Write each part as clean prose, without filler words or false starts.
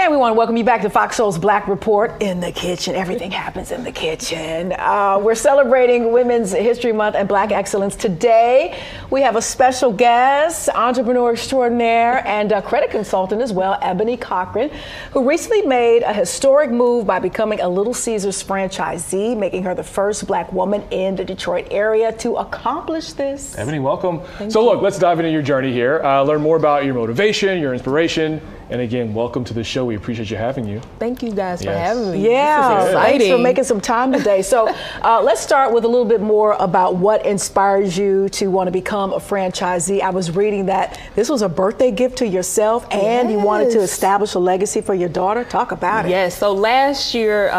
And we want to welcome you back to FOXSOUL's Black Report in the kitchen. Everything happens in the kitchen. We're celebrating Women's History Month and Black Excellence. Today, we have a special guest, entrepreneur extraordinaire and credit consultant as well, Ebony Cochran, who recently made a historic move by becoming a Little Caesars franchisee, making her the first Black woman in the Detroit area to accomplish this. Ebony, welcome. Look, let's dive into your journey here. Learn more about your motivation, your inspiration, and again, welcome to the show. We appreciate you having you. Thank you guys for having me. Yeah, this is exciting. Thanks for making some time today. So let's start with a little bit more about what inspires you to want to become a franchisee. I was reading that this was a birthday gift to yourself and you wanted to establish a legacy for your daughter. Talk about it. Yes, so last year,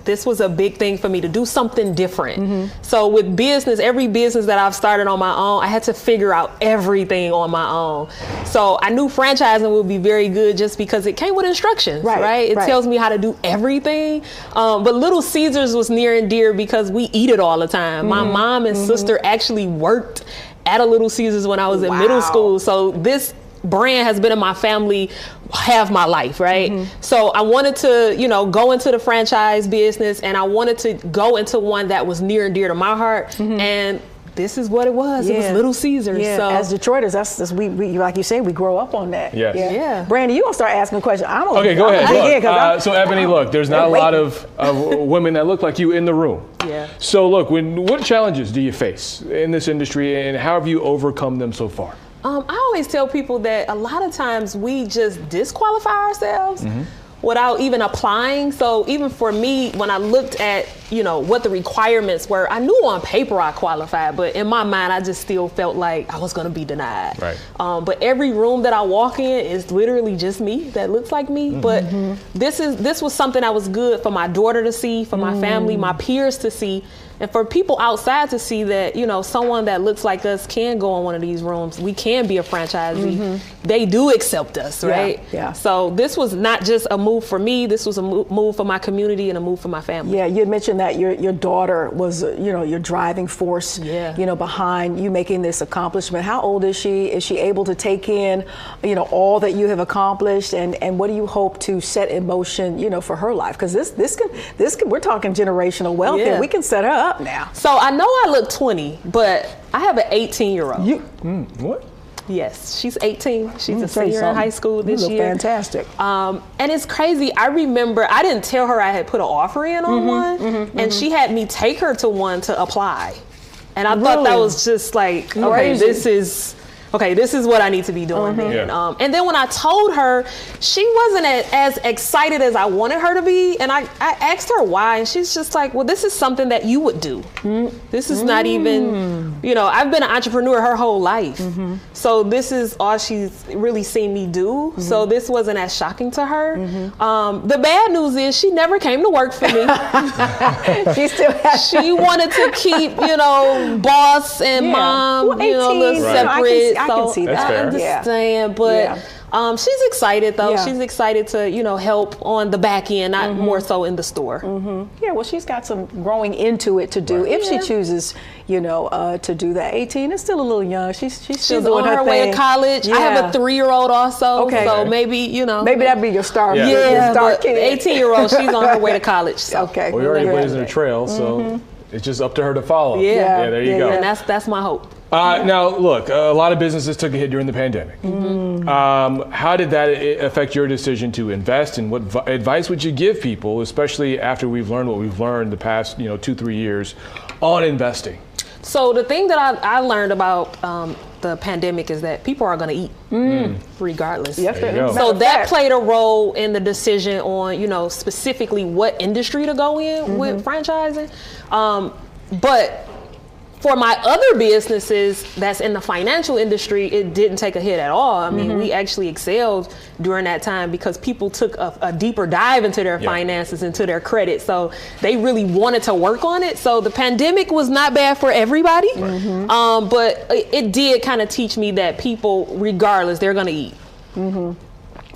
this was a big thing for me to do something different. So with business, every business that I've started on my own, I had to figure out everything on my own. So I knew franchising would be very good just because it came with instructions, right? It tells me how to do everything. But Little Caesars was near and dear because we eat it all the time. My mom and sister actually worked at a Little Caesars when I was in middle school. So this brand has been in my family half my life, right? So I wanted to, go into the franchise business, and I wanted to go into one that was near and dear to my heart. And this is what it was. It was Little Caesars. So as Detroiters, that's we like you say, we grow up on that. Yes. Brandon, you gonna start asking questions. Okay, go ahead. So Ebony, look, there's not a lot of women that look like you in the room. So look, what challenges do you face in this industry, and how have you overcome them so far? I always tell people that a lot of times we just disqualify ourselves without even applying. So even for me, when I looked at, what the requirements were, I knew on paper I qualified, but in my mind, I just still felt like I was going to be denied. But every room that I walk in is literally just me that looks like me. But this was something that was good for my daughter to see, for my family, my peers to see, and for people outside to see that, someone that looks like us can go in one of these rooms. We can be a franchisee. They do accept us, right? So this was not just a move for me. This was a move for my community and a move for my family. Yeah, you had mentioned that your daughter was, your driving force, behind you making this accomplishment. How old is she? Is she able to take in, all that you have accomplished? And what do you hope to set in motion, for her life? Because this can, we're talking generational wealth here. We can set her up now. So I know I look 20, but I have an 18-year-old. What? Yes, she's 18. She's a senior in high school this year. You look fantastic. And it's crazy. I remember I didn't tell her I had put an offer in on one, and she had me take her to one to apply. And I thought that was just like, okay, this is what I need to be doing. And then when I told her, she wasn't as excited as I wanted her to be. And I asked her why, and she's just like, well, this is something that you would do. This is not even, I've been an entrepreneur her whole life. So this is all she's really seen me do. So this wasn't as shocking to her. The bad news is she never came to work for me. She wanted to keep, boss and mom, a little separate. I can see that. I understand, but she's excited though. She's excited to, help on the back end, not more so in the store. Yeah, well, she's got some growing into it to do if she chooses, to do that. 18 is still a little young. She's still doing on her way to college. I have a 3-year-old also, so maybe maybe that'd be your star. But 18-year-old, she's on her way to college. So. Okay, well, you're already blazing a trail, so it's just up to her to follow. There you go. And that's my hope. Now, look, a lot of businesses took a hit during the pandemic. How did that affect your decision to invest, and what advice would you give people, especially after we've learned what we've learned the past 2-3 years on investing? So the thing that I learned about the pandemic is that people are going to eat regardless. So that played a role in the decision on, specifically what industry to go in with franchising. But for my other businesses that's in the financial industry, it didn't take a hit at all. I mean, we actually excelled during that time because people took a deeper dive into their finances, into their credit. So they really wanted to work on it. So the pandemic was not bad for everybody, but it did kind of teach me that people, regardless, they're going to eat.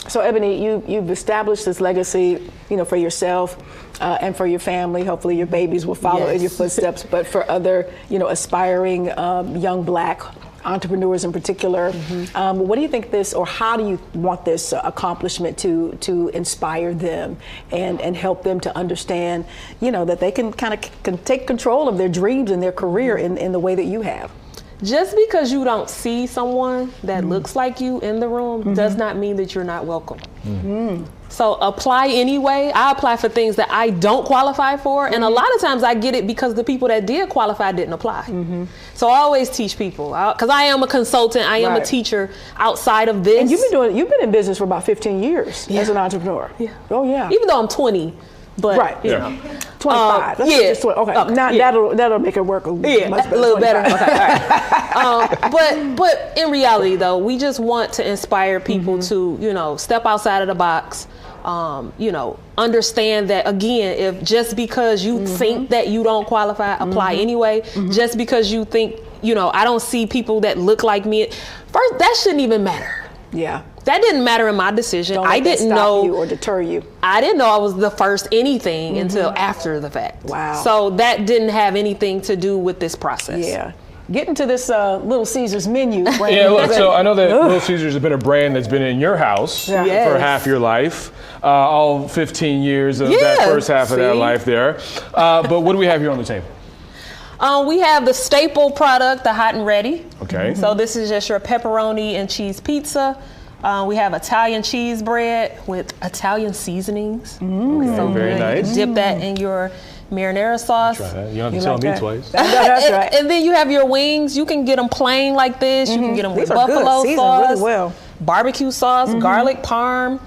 So Ebony, you've established this legacy, for yourself and for your family. Hopefully your babies will follow in your footsteps. But for other, aspiring young Black entrepreneurs in particular. What do you think this, or how do you want this accomplishment to inspire them and help them to understand, that they can can take control of their dreams and their career in the way that you have? Just because you don't see someone that looks like you in the room does not mean that you're not welcome. So apply anyway. I apply for things that I don't qualify for, and a lot of times I get it because the people that did qualify didn't apply. So I always teach people, because I am a consultant, I am a teacher outside of this. And you've been in business for about 15 as an entrepreneur. Oh yeah. Even though I'm 20. But you know, 25. Just 20. Okay. Now that'll make it work much better. A little better. Okay. All right. But in reality, though, we just want to inspire people to step outside of the box. Understand that, again, if just because you think that you don't qualify, apply anyway. Just because you think I don't see people that look like me. First, that shouldn't even matter. Yeah. That didn't matter in my decision. I didn't know you or deter you. I didn't know I was the first anything until after the fact. Wow. So that didn't have anything to do with this process. Yeah. Getting to this Little Caesars menu. Yeah, look, so I know that Little Caesars has been a brand that's been in your house for half your life, all 15 years of that first half of that life there. But what do we have here on the table? We have the staple product, the hot and ready. Okay. So this is just your pepperoni and cheese pizza. We have Italian cheese bread with Italian seasonings. So very nice. Dip that in your marinara sauce. Try that. You don't have to tell me twice. That's right. And then you have your wings. You can get them plain like this. You can get them with These are buffalo good. sauce, really well. barbecue sauce, garlic parm.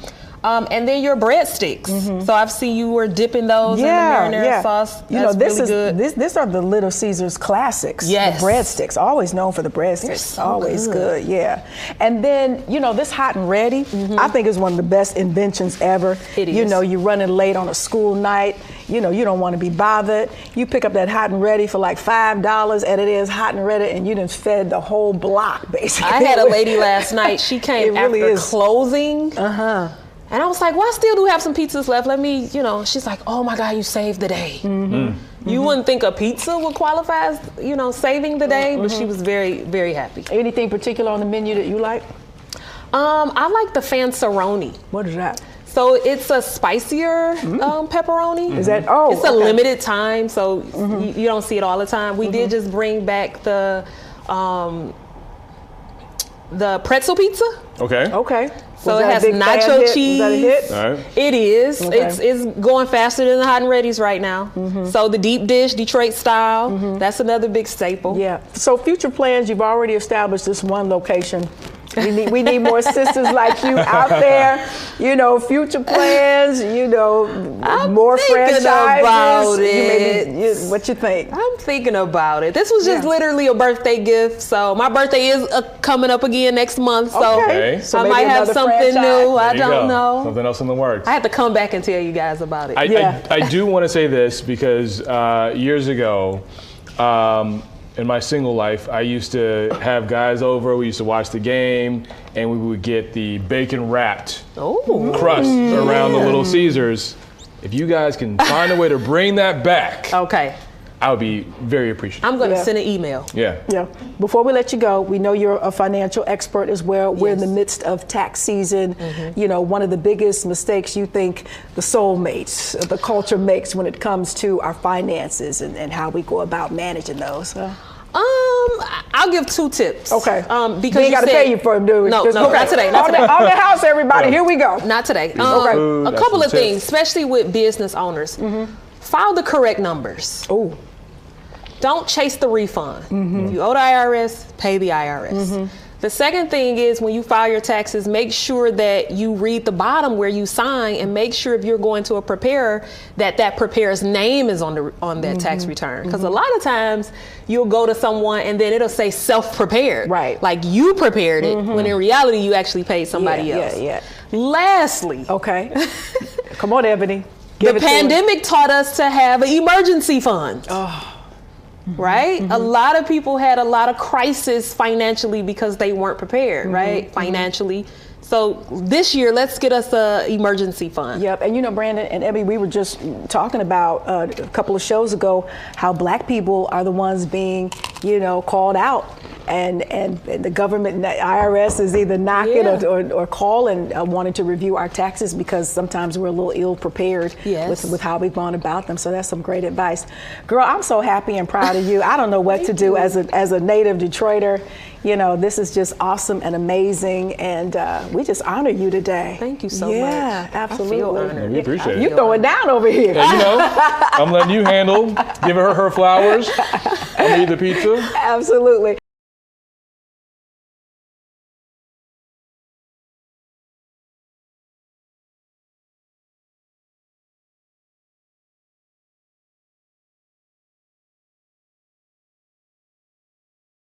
And then your breadsticks. So I've seen you were dipping those in the marinara sauce. That's really good. These are the Little Caesars classics. Yes. The breadsticks, always known for the breadsticks. So always good, yeah. And then, this hot and ready, I think is one of the best inventions ever. It is. You're running late on a school night, you don't want to be bothered. You pick up that hot and ready for like $5, and it is hot and ready, and you done fed the whole block, basically. I had a lady last night, she came after closing. And I was like, well, I still do have some pizzas left. Let me, she's like, oh my God, you saved the day. You wouldn't think a pizza would qualify as, saving the day, but she was very, very happy. Anything particular on the menu that you like? I like the Fanceroni. What is that? So it's a spicier pepperoni. Is that, it's a limited time, so you don't see it all the time. We did just bring back the pretzel pizza. Okay. So it has nacho cheese. Was that a hit? All right. It is. Okay. It's going faster than the hot and ready's right now. So the deep dish, Detroit style, that's another big staple. Yeah. So future plans, you've already established this one location. We need more sisters like you out there. Future plans. More franchises. About it. What you think? I'm thinking about it. This was just literally a birthday gift. So my birthday is coming up again next month. So, so I might have something franchise. New. I don't know. Something else in the works. I have to come back and tell you guys about it. I do want to say this because years ago, in my single life, I used to have guys over. We used to watch the game, and we would get the bacon wrapped crust around the Little Caesars. If you guys can find a way to bring that back, okay, I would be very appreciative. I'm going to send an email. Yeah. Before we let you go, we know you're a financial expert as well. We're in the midst of tax season. One of the biggest mistakes you think the soulmates, the culture makes when it comes to our finances and how we go about managing those. I'll give 2 tips. Okay. Because we ain't got to pay you for them, do we? No, not today. On the house, everybody. Here we go. Not today. Food, a couple of tips. things, especially with business owners. File the correct numbers. Oh. Don't chase the refund. If you owe the IRS, pay the IRS. The second thing is when you file your taxes, make sure that you read the bottom where you sign and make sure if you're going to a preparer that preparer's name is on that tax return. Because a lot of times you'll go to someone and then it'll say self-prepared. Right. Like you prepared it when in reality you actually paid somebody else. Lastly. Okay. Come on, Ebony. The pandemic taught us to have an emergency fund. Right? A lot of people had a lot of crisis financially because they weren't prepared, right? Financially, So this year, let's get us a emergency fund. Yep, and you know, Brandon and Ebby, we were just talking about a couple of shows ago how Black people are the ones being, you know, called out, and the government, the IRS is either knocking or calling, wanting to review our taxes because sometimes we're a little ill prepared with how we've gone about them. So that's some great advice, girl. I'm so happy and proud of you. I don't know what to do as a native Detroiter. You know, this is just awesome and amazing, and we just honor you today. Thank you so much. Yeah, absolutely. I feel honored. We appreciate it. You throwing down over here. Yeah, you know, I'm letting you handle, giving her flowers. I'm gonna eat the pizza. Absolutely.